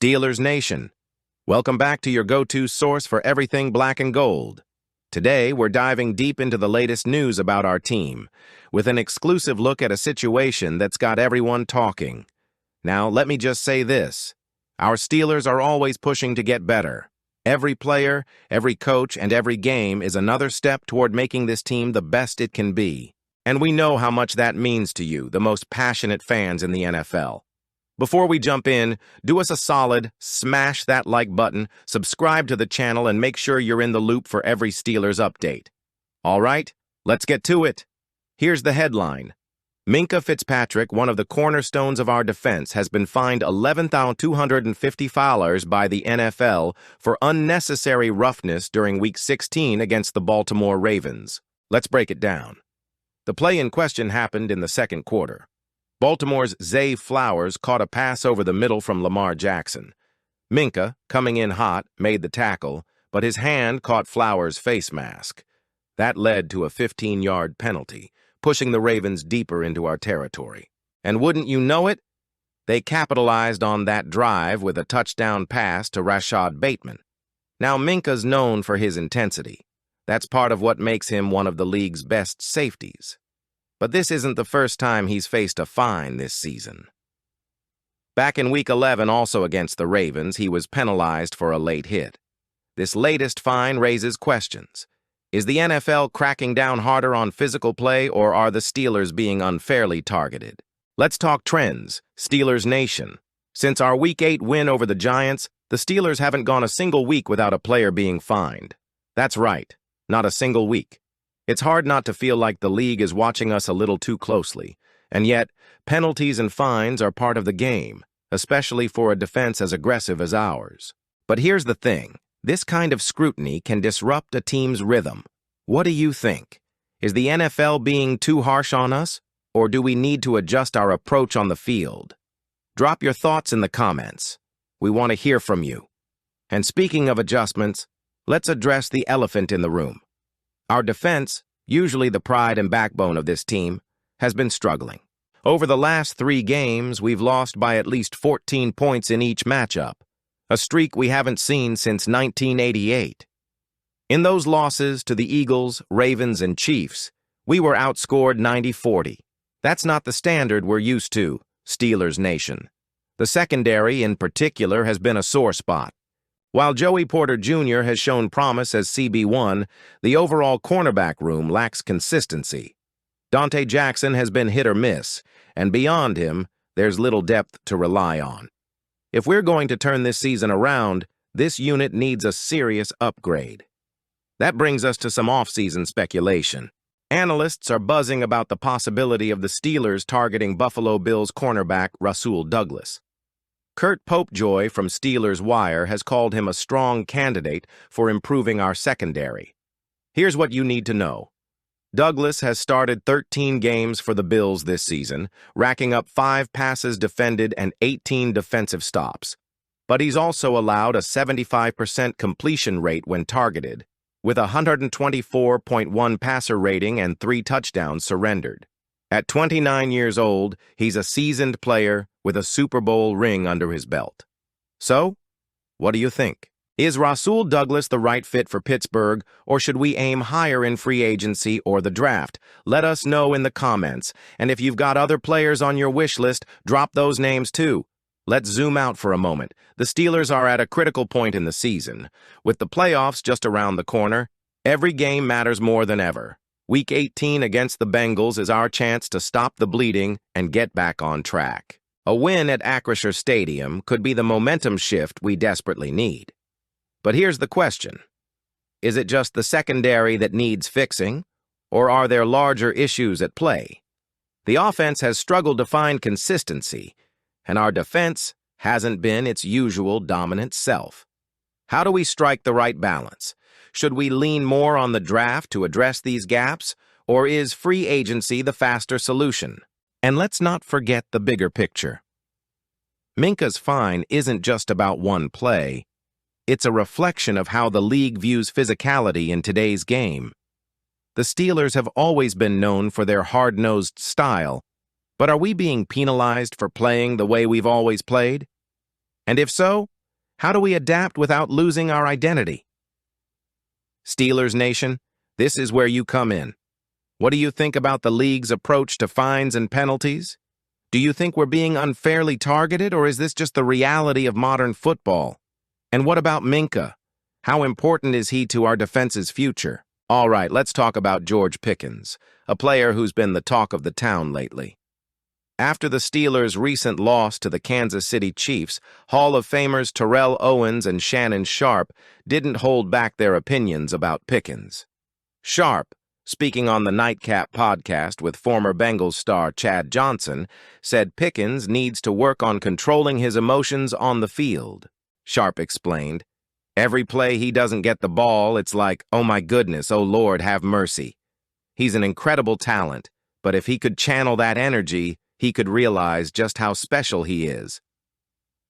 Steelers Nation. Welcome back to your go-to source for everything black and gold. Today, we're diving deep into the latest news about our team, with an exclusive look at a situation that's got everyone talking. Now, let me just say this. Our Steelers are always pushing to get better. Every player, every coach, and every game is another step toward making this team the best it can be. And we know how much that means to you, the most passionate fans in the NFL. Before we jump in, do us a solid, smash that like button, subscribe to the channel, and make sure you're in the loop for every Steelers update. All right, let's get to it. Here's the headline. Minkah Fitzpatrick, one of the cornerstones of our defense, has been fined $11,250 by the NFL for unnecessary roughness during Week 16 against the Baltimore Ravens. Let's break it down. The play in question happened in the second quarter. Baltimore's Zay Flowers caught a pass over the middle from Lamar Jackson. Minkah, coming in hot, made the tackle, but his hand caught Flowers' face mask. That led to a 15-yard penalty, pushing the Ravens deeper into our territory. And wouldn't you know it, they capitalized on that drive with a touchdown pass to Rashad Bateman. Now, Minkah's known for his intensity. That's part of what makes him one of the league's best safeties. But this isn't the first time he's faced a fine this season. Back in Week 11, also against the Ravens, he was penalized for a late hit. This latest fine raises questions. Is the NFL cracking down harder on physical play, or are the Steelers being unfairly targeted? Let's talk trends, Steelers Nation. Since our Week 8 win over the Giants, the Steelers haven't gone a single week without a player being fined. That's right, not a single week. It's hard not to feel like the league is watching us a little too closely, and yet penalties and fines are part of the game, especially for a defense as aggressive as ours. But here's the thing. This kind of scrutiny can disrupt a team's rhythm. What do you think? Is the NFL being too harsh on us, or do we need to adjust our approach on the field? Drop your thoughts in the comments. We want to hear from you. And speaking of adjustments, let's address the elephant in the room. Our defense, usually the pride and backbone of this team, has been struggling. Over the last 3 games, we've lost by at least 14 points in each matchup, a streak we haven't seen since 1988. In those losses to the Eagles, Ravens, and Chiefs, we were outscored 90-40. That's not the standard we're used to, Steelers Nation. The secondary, in particular, has been a sore spot. While Joey Porter Jr. has shown promise as CB1, the overall cornerback room lacks consistency. Dante Jackson has been hit or miss, and beyond him, there's little depth to rely on. If we're going to turn this season around, this unit needs a serious upgrade. That brings us to some off-season speculation. Analysts are buzzing about the possibility of the Steelers targeting Buffalo Bills cornerback Rasul Douglas. Kurt Popejoy from Steelers Wire has called him a strong candidate for improving our secondary. Here's what you need to know. Douglas has started 13 games for the Bills this season, racking up 5 passes defended and 18 defensive stops. But he's also allowed a 75% completion rate when targeted, with a 124.1 passer rating and 3 touchdowns surrendered. At 29 years old, he's a seasoned player with a Super Bowl ring under his belt. So, what do you think? Is Rasul Douglas the right fit for Pittsburgh, or should we aim higher in free agency or the draft? Let us know in the comments, and if you've got other players on your wish list, drop those names too. Let's zoom out for a moment. The Steelers are at a critical point in the season. With the playoffs just around the corner, every game matters more than ever. Week 18 against the Bengals is our chance to stop the bleeding and get back on track. A win at Acrisure Stadium could be the momentum shift we desperately need. But here's the question. Is it just the secondary that needs fixing, or are there larger issues at play? The offense has struggled to find consistency, and our defense hasn't been its usual dominant self. How do we strike the right balance? Should we lean more on the draft to address these gaps, or is free agency the faster solution? And let's not forget the bigger picture. Minkas Fine isn't just about one play. It's a reflection of how the league views physicality in today's game. The Steelers have always been known for their hard-nosed style, but are we being penalized for playing the way we've always played? And if so, How do we adapt without losing our identity? Steelers Nation, this is where you come in. What do you think about the league's approach to fines and penalties? Do you think we're being unfairly targeted, or is this just the reality of modern football? And what about Minka? How important is he to our defense's future? All right, let's talk about George Pickens, a player who's been the talk of the town lately. After the Steelers' recent loss to the Kansas City Chiefs, Hall of Famers Terrell Owens and Shannon Sharpe didn't hold back their opinions about Pickens. Sharpe, speaking on the Nightcap podcast with former Bengals star Chad Johnson, said Pickens needs to work on controlling his emotions on the field. Sharpe explained, "Every play he doesn't get the ball, it's like, oh my goodness, oh Lord, have mercy. He's an incredible talent, but if he could channel that energy, he could realize just how special he is."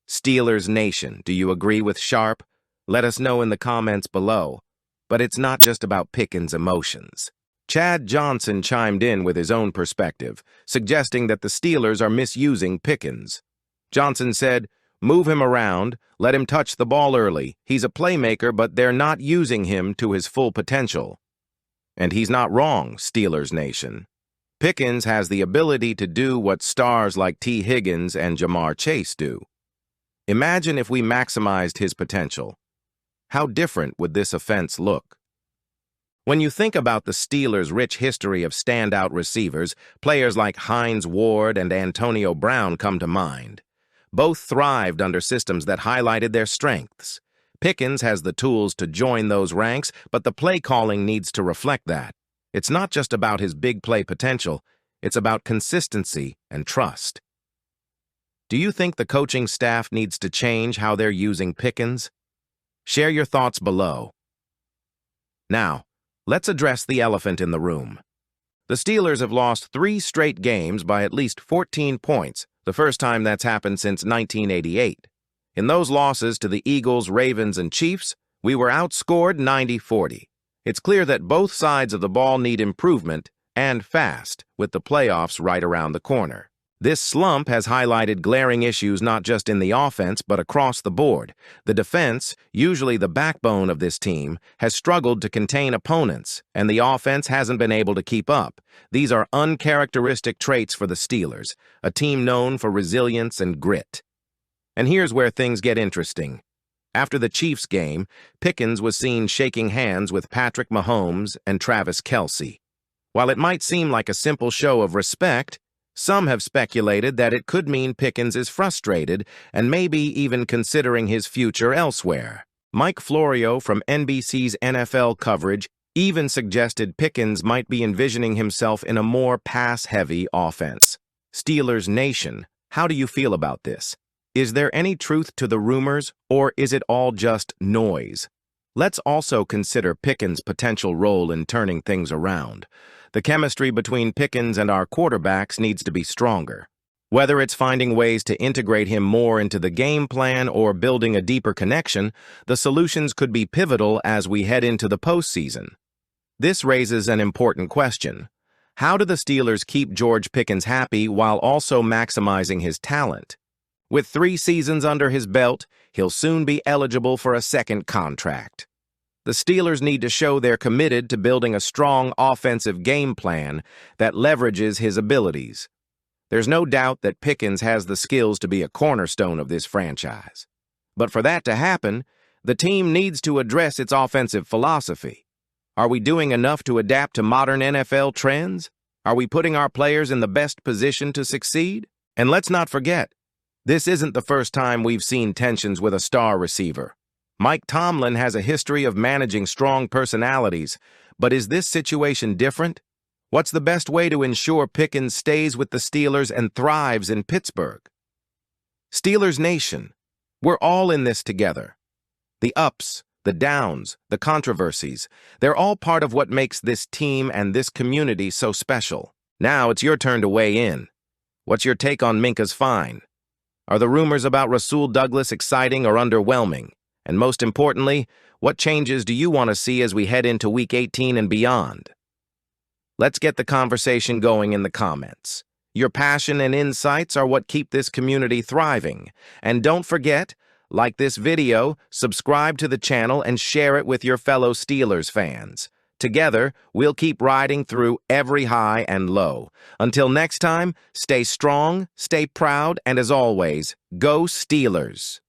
Steelers Nation, do you agree with Sharpe? Let us know in the comments below. But it's not just about Pickens' emotions. Chad Johnson chimed in with his own perspective, suggesting that the Steelers are misusing Pickens. Johnson said, "Move him around, let him touch the ball early. He's a playmaker, but they're not using him to his full potential." And he's not wrong, Steelers Nation. Pickens has the ability to do what stars like T. Higgins and Jamar Chase do. Imagine if we maximized his potential. How different would this offense look? When you think about the Steelers' rich history of standout receivers, players like Hines Ward and Antonio Brown come to mind. Both thrived under systems that highlighted their strengths. Pickens has the tools to join those ranks, but the play calling needs to reflect that. It's not just about his big play potential, it's about consistency and trust. Do you think the coaching staff needs to change how they're using Pickens? Share your thoughts below. Now, let's address the elephant in the room. The Steelers have lost 3 straight games by at least 14 points, the first time that's happened since 1988. In those losses to the Eagles, Ravens, and Chiefs, we were outscored 90-40. It's clear that both sides of the ball need improvement, and fast, with the playoffs right around the corner. This slump has highlighted glaring issues not just in the offense but across the board. The defense, usually the backbone of this team, has struggled to contain opponents, and the offense hasn't been able to keep up. These are uncharacteristic traits for the Steelers, a team known for resilience and grit. And here's where things get interesting. After the Chiefs game, Pickens was seen shaking hands with Patrick Mahomes and Travis Kelce. While it might seem like a simple show of respect, some have speculated that it could mean Pickens is frustrated and maybe even considering his future elsewhere. Mike Florio from NBC's NFL coverage even suggested Pickens might be envisioning himself in a more pass-heavy offense. Steelers Nation, how do you feel about this? Is there any truth to the rumors, or is it all just noise? Let's also consider Pickens' potential role in turning things around. The chemistry between Pickens and our quarterbacks needs to be stronger. Whether it's finding ways to integrate him more into the game plan or building a deeper connection, the solutions could be pivotal as we head into the postseason. This raises an important question. How do the Steelers keep George Pickens happy while also maximizing his talent? With 3 seasons under his belt, he'll soon be eligible for a second contract. The Steelers need to show they're committed to building a strong offensive game plan that leverages his abilities. There's no doubt that Pickens has the skills to be a cornerstone of this franchise. But for that to happen, the team needs to address its offensive philosophy. Are we doing enough to adapt to modern NFL trends? Are we putting our players in the best position to succeed? And let's not forget, this isn't the first time we've seen tensions with a star receiver. Mike Tomlin has a history of managing strong personalities, but is this situation different? What's the best way to ensure Pickens stays with the Steelers and thrives in Pittsburgh? Steelers Nation, we're all in this together. The ups, the downs, the controversies, they're all part of what makes this team and this community so special. Now it's your turn to weigh in. What's your take on Minkas Fine? Are the rumors about Rasul Douglas exciting or underwhelming? And most importantly, what changes do you want to see as we head into Week 18 and beyond? Let's get the conversation going in the comments. Your passion and insights are what keep this community thriving. And don't forget, Like this video, subscribe to the channel, and share it with your fellow Steelers fans. Together, we'll keep riding through every high and low. Until next time, stay strong, stay proud, and as always, go Steelers!